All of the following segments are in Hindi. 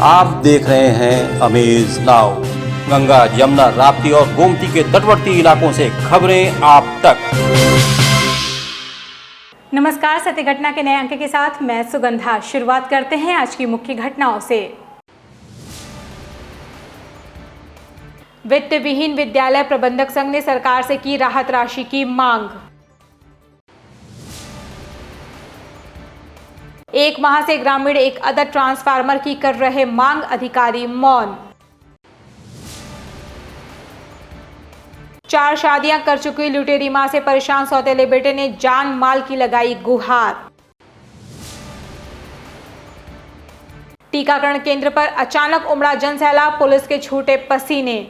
आप देख रहे हैं अमेज नाउ। गंगा, यमुना, राप्ती और गोमती के तटवर्ती इलाकों से खबरें आप तक। नमस्कार, सत्य घटना के नए अंक के साथ मैं सुगंधा। शुरुआत करते हैं आज की मुख्य घटनाओं से। वित्त विहीन विद्यालय प्रबंधक संघ ने सरकार से की राहत राशि की मांग। 1 माह से ग्रामीण एक अदद ट्रांसफार्मर की कर रहे मांग, अधिकारी मौन। 4 शादियां कर चुकी लुटेरी मां से परेशान सौतेले बेटे ने जान माल की लगाई गुहार। टीकाकरण केंद्र पर अचानक उमड़ा जनसैलाब, पुलिस के छूटे पसीने।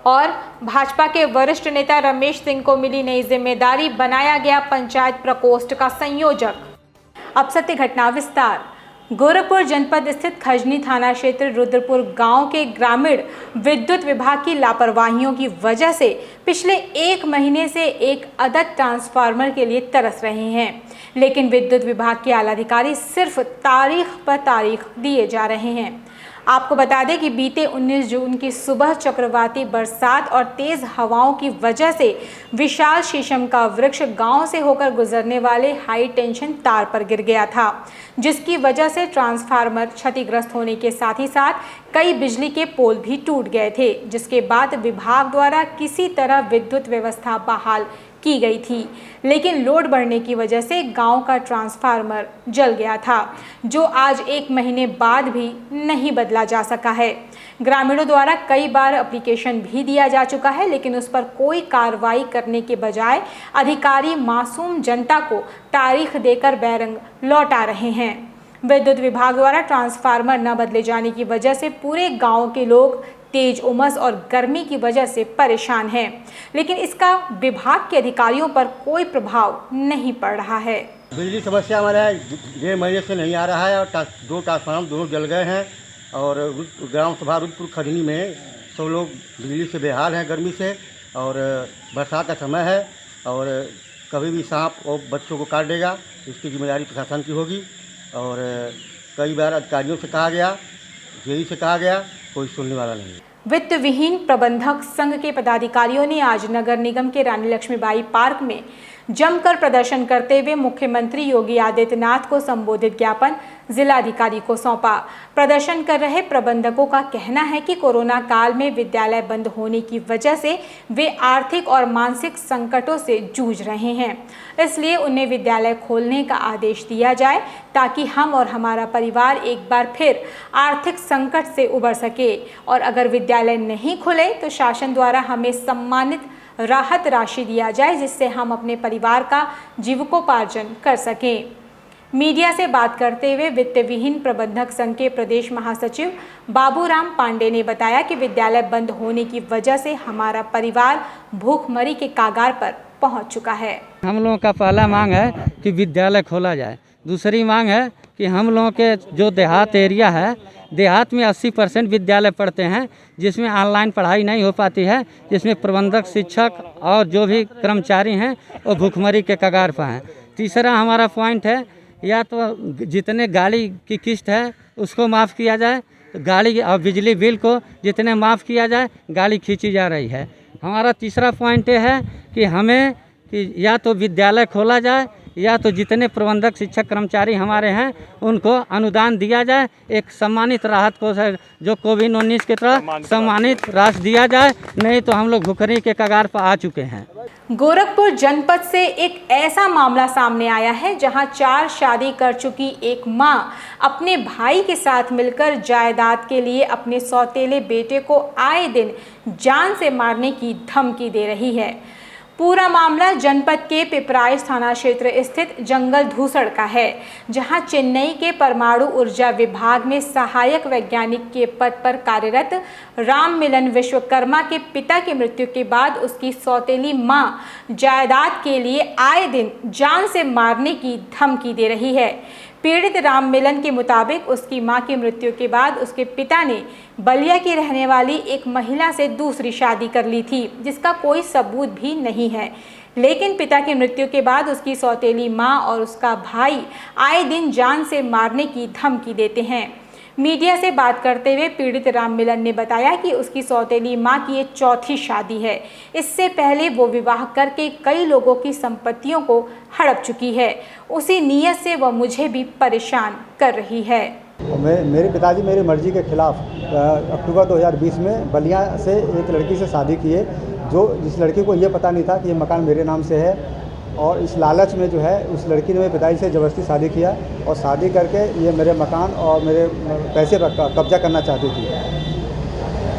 और भाजपा के वरिष्ठ नेता रमेश सिंह को मिली नई जिम्मेदारी, बनाया गया पंचायत प्रकोष्ठ का संयोजक। अब सत्य घटना विस्तार। गोरखपुर जनपद स्थित खजनी थाना क्षेत्र रुद्रपुर गांव के ग्रामीण विद्युत विभाग की लापरवाहियों की वजह से पिछले 1 महीने से एक अदद ट्रांसफार्मर के लिए तरस रहे हैं, लेकिन विद्युत विभाग के आला अधिकारी सिर्फ तारीख पर तारीख दिए जा रहे हैं। आपको बता दें कि बीते 19 जून की सुबह चक्रवाती बरसात और तेज हवाओं की वजह से विशाल शीशम का वृक्ष गांव से होकर गुजरने वाले हाई टेंशन तार पर गिर गया था, जिसकी वजह से ट्रांसफार्मर क्षतिग्रस्त होने के साथ ही साथ कई बिजली के पोल भी टूट गए थे, जिसके बाद विभाग द्वारा किसी तरह विद्युत व्यवस्था बहाल की गई थी, लेकिन लोड बढ़ने की वजह से गांव का ट्रांसफार्मर जल गया था, जो आज 1 महीने बाद भी नहीं बदला जा सका है। ग्रामीणों द्वारा कई बार एप्लीकेशन भी दिया जा चुका है, लेकिन उस पर कोई कार्रवाई करने के बजाय अधिकारी मासूम जनता को तारीख देकर बैरंग लौटा रहे हैं। विद्युत विभाग द्वारा ट्रांसफार्मर न बदले जाने की वजह से पूरे गाँव के लोग तेज उमस और गर्मी की वजह से परेशान हैं, लेकिन इसका विभाग के अधिकारियों पर कोई प्रभाव नहीं पड़ रहा है। बिजली समस्या हमारे 1.5 महीने से नहीं आ रहा है और 2 ट्रांसफार्मर दोनों जल गए हैं और ग्राम सभा रुद्रपुर खजनी में सब लोग बिजली से बेहाल हैं गर्मी से। और बरसात का समय है और कभी भी सांप और बच्चों को काट देगा, इसकी जिम्मेदारी प्रशासन की होगी। और कई बार अधिकारियों से कहा गया, जेई से कहा गया, कोई सुनने वाला नहीं। वित्त विहीन प्रबंधक संघ के पदाधिकारियों ने आज नगर निगम के रानी लक्ष्मीबाई पार्क में जमकर प्रदर्शन करते हुए मुख्यमंत्री योगी आदित्यनाथ को संबोधित ज्ञापन जिलाधिकारी को सौंपा। प्रदर्शन कर रहे प्रबंधकों का कहना है कि कोरोना काल में विद्यालय बंद होने की वजह से वे आर्थिक और मानसिक संकटों से जूझ रहे हैं, इसलिए उन्हें विद्यालय खोलने का आदेश दिया जाए ताकि हम और हमारा परिवार एक बार फिर आर्थिक संकट से उबर सके। और अगर विद्यालय नहीं खुले तो शासन द्वारा हमें सम्मानित राहत राशि दिया जाए, जिससे हम अपने परिवार का जीविकोपार्जन कर सकें। मीडिया से बात करते हुए वित्त विहीन प्रबंधक संघ के प्रदेश महासचिव बाबूराम पांडे ने बताया कि विद्यालय बंद होने की वजह से हमारा परिवार भूखमरी के कागार पर पहुंच चुका है। हम लोगों का पहला मांग है कि विद्यालय खोला जाए। दूसरी मांग है कि हम लोगों के जो देहात एरिया है, देहात में 80% विद्यालय पढ़ते हैं, जिसमें ऑनलाइन पढ़ाई नहीं हो पाती है, जिसमें प्रबंधक, शिक्षक और जो भी कर्मचारी हैं वो भूखमरी के कगार पर हैं। तीसरा हमारा पॉइंट है, या तो जितने गाड़ी की किस्त है उसको माफ़ किया जाए, गाड़ी और बिजली बिल को जितने माफ़ किया जाए, गाड़ी खींची जा रही है। हमारा तीसरा पॉइंट ये है कि हमें कि या तो विद्यालय खोला जाए या तो जितने प्रबंधक, शिक्षक, कर्मचारी हमारे हैं उनको अनुदान दिया जाए, एक सम्मानित राहत को जो कोविड-19 की तरह सम्मानित राशि दिया जाए, नहीं तो हम लोग भूखमरी के कगार पर आ चुके हैं। गोरखपुर जनपद से एक ऐसा मामला सामने आया है जहां 4 शादी कर चुकी एक मां अपने भाई के साथ मिलकर जायदाद के लिए अपने सौतेले बेटे को आए दिन जान से मारने की धमकी दे रही है। पूरा मामला जनपद के पिपराइच थाना क्षेत्र स्थित जंगल धूसड़ का है, जहां चेन्नई के परमाणु ऊर्जा विभाग में सहायक वैज्ञानिक के पद पर कार्यरत राम मिलन विश्वकर्मा के पिता की मृत्यु के बाद उसकी सौतेली मां जायदाद के लिए आए दिन जान से मारने की धमकी दे रही है। पीड़ित राम मिलन के मुताबिक उसकी मां की मृत्यु के बाद उसके पिता ने बलिया की रहने वाली एक महिला से दूसरी शादी कर ली थी, जिसका कोई सबूत भी नहीं है। लेकिन पिता की मृत्यु के बाद उसकी सौतेली मां और उसका भाई आए दिन जान से मारने की धमकी देते हैं। मीडिया से बात करते हुए पीड़ित राम मिलन ने बताया कि उसकी सौतेली मां की ये चौथी शादी है। इससे पहले वो विवाह करके कई लोगों की संपत्तियों को हड़प चुकी है। उसी नीयत से वह मुझे भी परेशान कर रही है। मेरे पिताजी मेरी मर्जी के खिलाफ अक्टूबर 2020 में बलिया से एक लड़की से शादी किए, जिस लड़की को ये पता नहीं था कि ये मकान मेरे नाम से है, और इस लालच में जो है उस लड़की ने मेरे पिताजी से ज़बरदस्ती शादी किया और शादी करके ये मेरे मकान और मेरे पैसे पर कब्जा करना चाहती थी।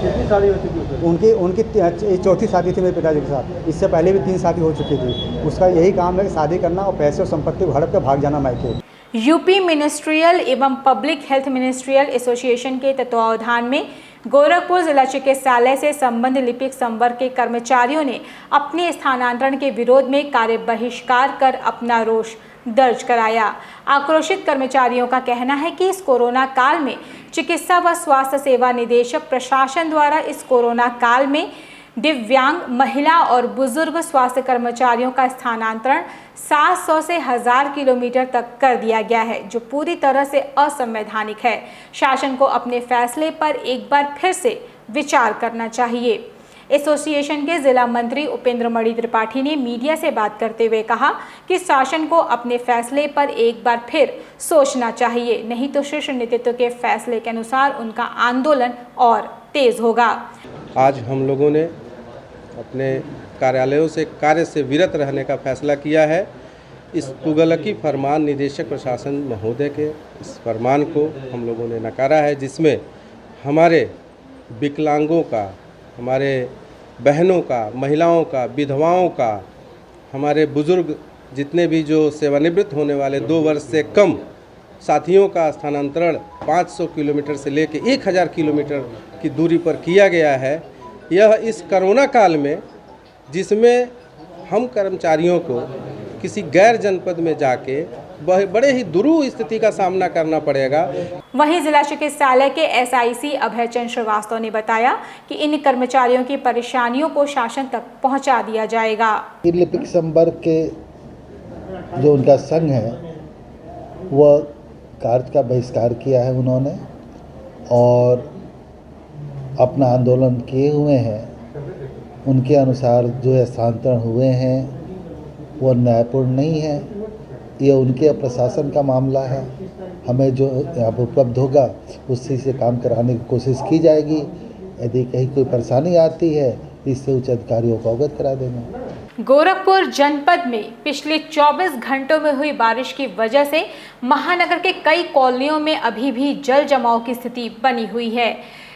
कितनी शादी हो चुकी? उनकी चौथी शादी थी मेरे पिताजी के साथ। इससे पहले भी 3 शादी हो चुकी थी। उसका यही काम है कि शादी करना और पैसे और संपत्ति को हड़प कर भाग जाना मायके। यूपी मिनिस्ट्रियल एवं पब्लिक हेल्थ मिनिस्ट्रियल एसोसिएशन के तत्वावधान में गोरखपुर जिला चिकित्सालय से संबंध लिपिक संवर्ग के कर्मचारियों ने अपने स्थानांतरण के विरोध में कार्य बहिष्कार कर अपना रोष दर्ज कराया। आक्रोशित कर्मचारियों का कहना है कि इस कोरोना काल में चिकित्सा व स्वास्थ्य सेवा निदेशक प्रशासन द्वारा इस कोरोना काल में दिव्यांग, महिला और बुजुर्ग स्वास्थ्य कर्मचारियों का स्थानांतरण 700 से 1000 किलोमीटर तक कर दिया गया है, जो पूरी तरह से असंवैधानिक है। शासन को अपने फैसले पर एक बार फिर से विचार करना चाहिए। एसोसिएशन के जिला मंत्री उपेंद्र मणि त्रिपाठी ने मीडिया से बात करते हुए कहा कि शासन को अपने फैसले पर एक बार फिर सोचना चाहिए, नहीं तो शीर्ष नेतृत्व के फैसले के अनुसार उनका आंदोलन और तेज होगा। आज हम लोगों ने अपने कार्यालयों से कार्य से विरत रहने का फैसला किया है। इस तुगलकी फरमान निदेशक प्रशासन महोदय के इस फरमान को हम लोगों ने नकारा है, जिसमें हमारे विकलांगों का, हमारे बहनों का, महिलाओं का, विधवाओं का, हमारे बुजुर्ग जितने भी जो सेवानिवृत्त होने वाले 2 वर्ष से कम साथियों का स्थानांतरण 500 किलोमीटर से लेकर 1000 किलोमीटर की दूरी पर किया गया है। यह इस कोरोना काल में, जिसमें हम कर्मचारियों को किसी गैर जनपद में जाके बड़े ही दुरूह स्थिति का सामना करना पड़ेगा। वहीं जिला चिकित्सालय के एसआईसी अभय चंद्र श्रीवास्तव ने बताया कि इन कर्मचारियों की परेशानियों को शासन तक पहुंचा दिया जाएगा। लिपिक संवर्ग के जो उनका संघ है वह कार्य का बहिष्कार किया है उन्होंने, और अपना आंदोलन किए हुए हैं। उनके अनुसार जो स्थानांतरण हुए हैं वो न्यायपूर्ण नहीं है। ये उनके प्रशासन का मामला है। हमें जो यहाँ पर उपलब्ध होगा उसी से काम कराने की कोशिश की जाएगी। यदि कहीं कोई परेशानी आती है इससे उच्च अधिकारियों को अवगत करा देंगे। गोरखपुर जनपद में पिछले 24 घंटों में हुई बारिश की वजह से महानगर के कई कॉलोनियों में अभी भी जल जमाव की स्थिति बनी हुई है।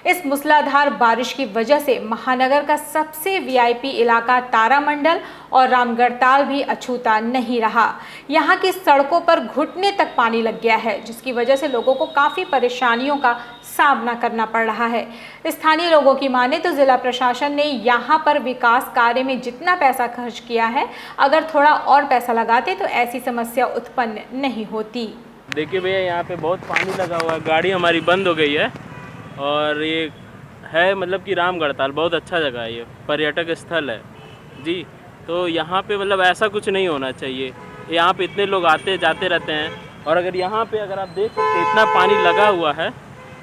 इस मूसलाधार बारिश की वजह से महानगर का सबसे वीआईपी इलाका तारामंडल और रामगढ़ताल भी अछूता नहीं रहा। यहाँ की सड़कों पर घुटने तक पानी लग गया है, जिसकी वजह से लोगों को काफ़ी परेशानियों का सामना करना पड़ रहा है। स्थानीय लोगों की माने तो जिला प्रशासन ने यहाँ पर विकास कार्य में जितना पैसा खर्च किया है, अगर थोड़ा और पैसा लगाते तो ऐसी समस्या उत्पन्न नहीं होती। देखिए भैया, यहाँ पे बहुत पानी लगा हुआ है, गाड़ी हमारी बंद हो गई है। और ये है मतलब कि रामगढ़ताल बहुत अच्छा जगह है, ये पर्यटक स्थल है जी। तो यहाँ पे मतलब ऐसा कुछ नहीं होना चाहिए। यहाँ पे इतने लोग आते जाते रहते हैं, और अगर यहाँ पे अगर आप देख सकते हैं इतना पानी लगा हुआ है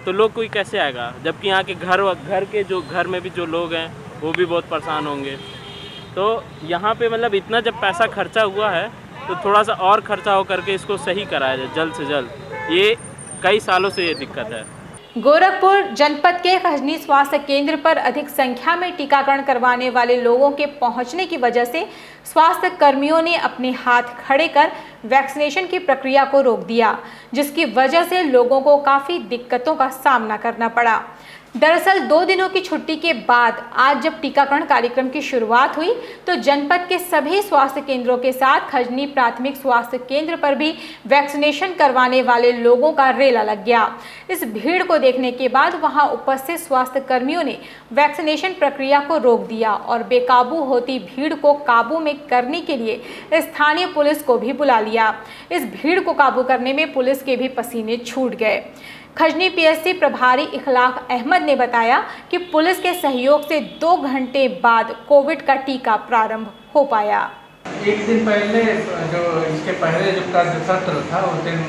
तो लोग कोई कैसे आएगा, जबकि यहाँ के घर में भी जो लोग हैं वो भी बहुत परेशान होंगे। तो यहाँ पे मतलब इतना जब पैसा खर्चा हुआ है तो थोड़ा सा और खर्चा हो करके इसको सही कराया जाए जल्द से जल्द। ये कई सालों से ये दिक्कत है। गोरखपुर जनपद के खजनी स्वास्थ्य केंद्र पर अधिक संख्या में टीकाकरण करवाने वाले लोगों के पहुंचने की वजह से स्वास्थ्य कर्मियों ने अपने हाथ खड़े कर वैक्सीनेशन की प्रक्रिया को रोक दिया, जिसकी वजह से लोगों को काफ़ी दिक्कतों का सामना करना पड़ा। दरअसल 2 दिनों की छुट्टी के बाद आज जब टीकाकरण कार्यक्रम की शुरुआत हुई तो जनपद के सभी स्वास्थ्य केंद्रों के साथ खजनी प्राथमिक स्वास्थ्य केंद्र पर भी वैक्सीनेशन करवाने वाले लोगों का रेला लग गया। इस भीड़ को देखने के बाद वहां उपस्थित स्वास्थ्य कर्मियों ने वैक्सीनेशन प्रक्रिया को रोक दिया और बेकाबू होती भीड़ को काबू में करने के लिए स्थानीय पुलिस को भी बुला लिया। इस भीड़ को काबू करने में पुलिस के भी पसीने छूट गए। खजनी पीएससी प्रभारी इखलाक अहमद ने बताया कि पुलिस के सहयोग से 2 घंटे बाद कोविड का टीका प्रारंभ हो पाया। एक दिन पहले जो इसके पहले जो कार्य सत्र था उस दिन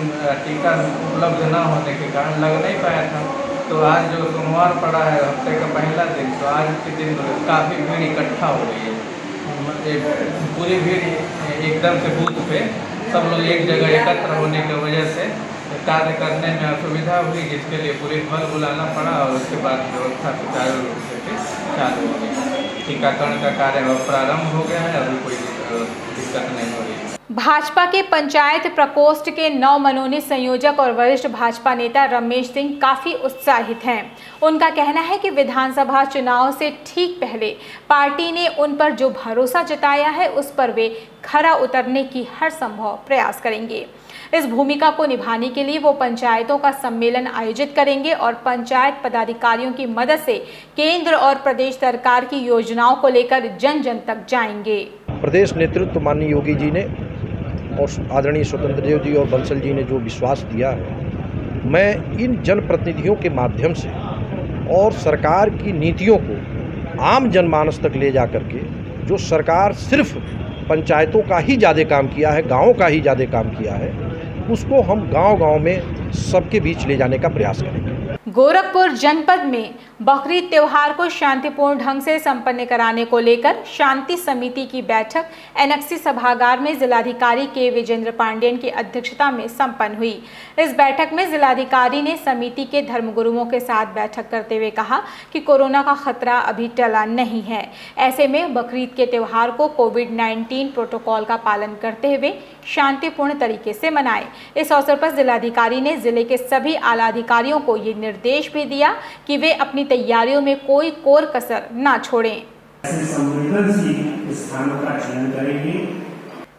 टीका उपलब्ध न होने के कारण लग नहीं पाया था। तो आज जो सोमवार पड़ा है हफ्ते का पहला दिन, तो आज के दिन काफ़ी भीड़ इकट्ठा हो गई है। पूरी भीड़ एकदम से बूथ पे सब लोग एक जगह एकत्र होने की वजह से कार्य करने में असुविधा हुई, जिसके लिए पूरे बल बुलाना पड़ा और उसके बाद व्यवस्था सुचारू रूप से फिर चालू हो गई। टीकाकरण का कार्य प्रारंभ हो गया है, अभी कोई दिक्कत नहीं हो रही। भाजपा के पंचायत प्रकोष्ठ के नवमनोनीत संयोजक और वरिष्ठ भाजपा नेता रमेश सिंह काफी उत्साहित हैं। उनका कहना है कि विधानसभा चुनाव से ठीक पहले पार्टी ने उन पर जो भरोसा जताया है उस पर वे खरा उतरने की हर संभव प्रयास करेंगे। इस भूमिका को निभाने के लिए वो पंचायतों का सम्मेलन आयोजित करेंगे और पंचायत पदाधिकारियों की मदद से केंद्र और प्रदेश सरकार की योजनाओं को लेकर जन जन तक जाएंगे। प्रदेश नेतृत्व माननीय योगी जी ने और आदरणीय स्वतंत्र देव जी और बंसल जी ने जो विश्वास दिया है, मैं इन जनप्रतिनिधियों के माध्यम से और सरकार की नीतियों को आम जनमानस तक ले जा करके, जो सरकार सिर्फ पंचायतों का ही ज़्यादा काम किया है, गाँवों का ही ज़्यादा काम किया है, उसको हम गांव-गांव में सबके बीच ले जाने का प्रयास करेंगे। गोरखपुर जनपद में बकरीद त्योहार को शांतिपूर्ण ढंग से संपन्न कराने को लेकर शांति समिति की बैठक एनेक्सी सभागार में जिलाधिकारी के विजेंद्र पांडेयन की अध्यक्षता में संपन्न हुई। इस बैठक में जिलाधिकारी ने समिति के धर्मगुरुओं के साथ बैठक करते हुए कहा कि कोरोना का खतरा अभी टला नहीं है। ऐसे में बकरीद के त्योहार को कोविड-19 प्रोटोकॉल का पालन करते हुए शांतिपूर्ण तरीके से मनाएं। इस अवसर पर जिलाधिकारी ने जिले के सभी आला अधिकारियों को ये निर्देश भी दिया कि वे अपनी तैयारियों में कोई कोर कसर ना छोड़ें।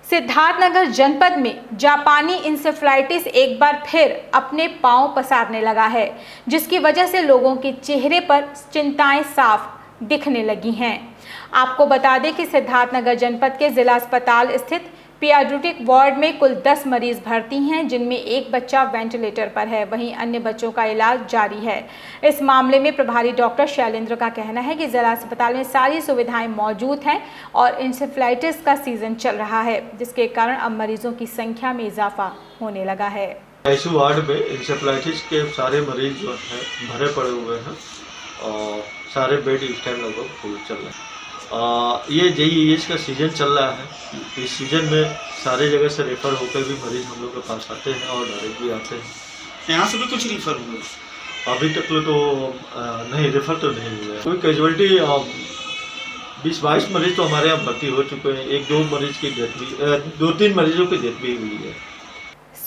सिद्धार्थनगर जनपद में जापानी इंसेफ्लाइटिस एक बार फिर अपने पांव पसारने लगा है, जिसकी वजह से लोगों के चेहरे पर चिंताएं साफ दिखने लगी हैं। आपको बता दें कि सिद्धार्थनगर जनपद के जिला अस्पताल स्थित पीडियाट्रिक वार्ड में कुल 10 मरीज भर्ती हैं, जिनमें एक बच्चा वेंटिलेटर पर है, वहीं अन्य बच्चों का इलाज जारी है। इस मामले में प्रभारी डॉक्टर शैलेंद्र का कहना है कि जिला अस्पताल में सारी सुविधाएं मौजूद हैं और इंसेफ्लाइटिस का सीजन चल रहा है, जिसके कारण अब मरीजों की संख्या में इजाफा होने लगा है। आईसीयू वार्ड में इंसेफ्लाइटिस के सारे मरीज जो है भरे पड़े हुए हैं और सारे बेड इस टाइम लगभग फुल चल रहे हैं। ये JEH का सीज़न चल रहा है। इस सीज़न में सारे जगह से रेफ़र होकर भी मरीज हम लोग के पास आते हैं और डायरेक्ट भी आते हैं। यहाँ से भी कुछ रेफ़र हुए? अभी तक तो नहीं, रेफ़र तो नहीं हुआ। कोई कैजुअलिटी 20-22 मरीज तो हमारे यहाँ भर्ती हो चुके हैं। 1-2 मरीज की डेथ भी, 2-3 मरीजों की डेथ भी हुई है।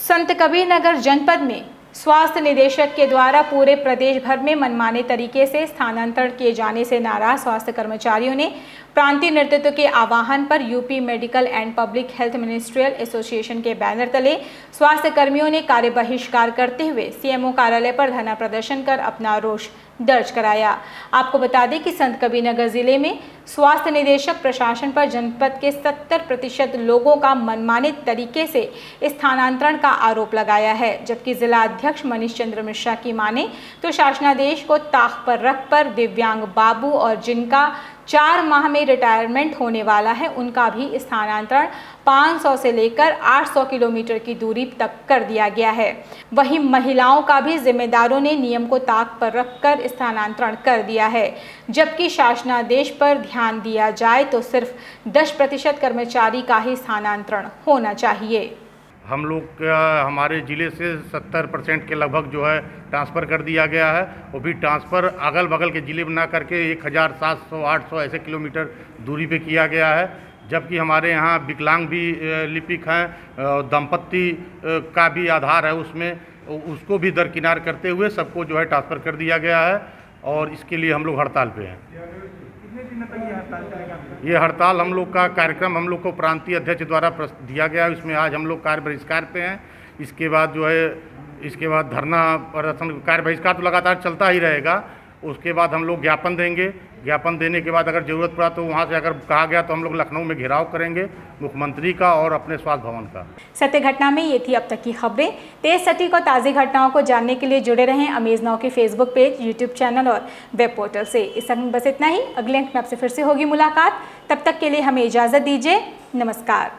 संत कबीर नगर जनपद में स्वास्थ्य निदेशक के द्वारा पूरे प्रदेश भर में मनमाने तरीके से स्थानांतरण किए जाने से नाराज स्वास्थ्य कर्मचारियों ने प्रांतीय नेतृत्व के आह्वान पर UP medical and public health ministerial association के बैनर तले स्वास्थ्य कर्मियों ने कार्य बहिष्कार करते हुए सीएमओ कार्यालय पर धरना प्रदर्शन कर अपना रोष दर्ज कराया। आपको बता दें कि संत कबीरनगर जिले में स्वास्थ्य निदेशक प्रशासन पर जनपद के 70% लोगों का मनमाने तरीके से स्थानांतरण का आरोप लगाया है, जबकि जिला अध्यक्ष मनीष चंद्र मिश्रा की माने तो शासनादेश को ताक पर रखकर दिव्यांग बाबू और जिनका 4 माह में रिटायरमेंट होने वाला है, उनका भी स्थानांतरण 500 से लेकर 800 किलोमीटर की दूरी तक कर दिया गया है। वहीं महिलाओं का भी जिम्मेदारों ने नियम को ताक पर रखकर स्थानांतरण कर दिया है, जबकि शासनादेश पर ध्यान दिया जाए तो सिर्फ 10% कर्मचारी का ही स्थानांतरण होना चाहिए। हम लोग का हमारे ज़िले से 70% के लगभग जो है ट्रांसफ़र कर दिया गया है। वो भी ट्रांसफ़र अगल बगल के ज़िले में ना करके 1700-800 ऐसे किलोमीटर दूरी पे किया गया है, जबकि हमारे यहाँ विकलांग भी लिपिक हैं, दंपत्ति का भी आधार है उसमें, उसको भी दरकिनार करते हुए सबको जो है ट्रांसफ़र कर दिया गया है और इसके लिए हम लोग हड़ताल पे हैं। ये हड़ताल हम लोग का कार्यक्रम हम लोग को प्रांतीय अध्यक्ष द्वारा दिया गया है, इसमें आज हम लोग कार्य बहिष्कार पे हैं। इसके बाद जो है इसके बाद धरना प्रदर्शन, कार्य बहिष्कार तो लगातार चलता ही रहेगा। उसके बाद हम लोग ज्ञापन देंगे। ज्ञापन देने के बाद अगर ज़रूरत पड़ा तो वहाँ से अगर कहा गया तो हम लोग लखनऊ में घेराव करेंगे मुख्यमंत्री का और अपने स्वास्थ्य भवन का। सत्य घटना में ये थी अब तक की खबरें। तेज सटीक और ताज़ी घटनाओं को जानने के लिए जुड़े रहें अमेज नाउ के फेसबुक पेज, यूट्यूब चैनल और वेब पोर्टल से। इस समय बस इतना ही। अगले अंक में आपसे फिर से होगी मुलाकात। तब तक के लिए हमें इजाज़त दीजिए। नमस्कार।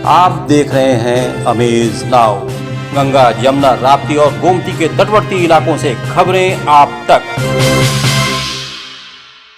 आप देख रहे हैं अमेज नाउ। गंगा, यमुना, राप्ती और गोमती के तटवर्ती इलाकों से खबरें आप तक।